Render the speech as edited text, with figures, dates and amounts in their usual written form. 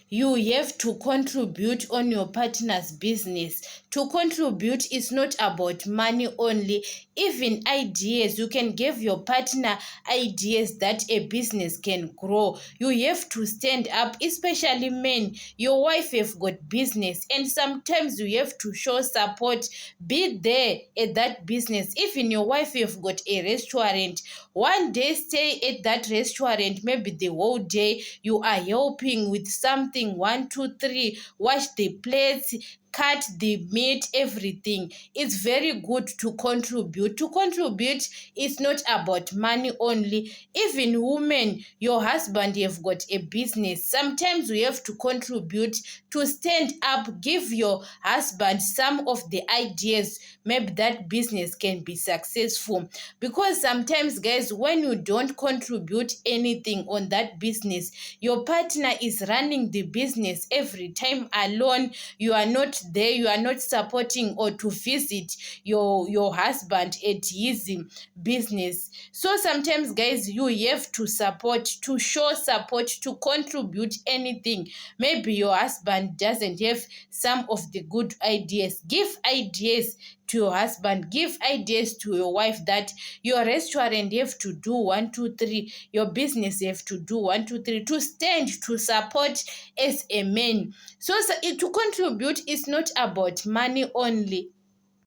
you have to contribute on your partner's business. To contribute is not about money only, even ideas. You can give your partner ideas that a business can grow. You have to stand up, especially men. Your wife have got business, and sometimes you have to show support. Be there at that business. Even your wife have got a restaurant, one day stay at that restaurant, maybe the whole day. You are helping with something, 1 2 3, wash the plates, cut the meat, everything. It's very good to contribute. To contribute is not about money only. Even women, your husband have got a business. Sometimes we have to contribute, to stand up, give your husband some of the ideas. Maybe that business can be successful. Because sometimes, guys, when you don't contribute anything on that business, your partner is running the business every time alone. You are not there, you are not supporting or to visit your husband at his business. So sometimes, guys, you have to support, to show support, to contribute anything. Maybe your husband doesn't have some of the good ideas. Give ideas to your husband, give ideas to your wife that your restaurant have to do 1 2 3, your business have to do 1 2 3, to stand, to support as a man. So to contribute is not about money only.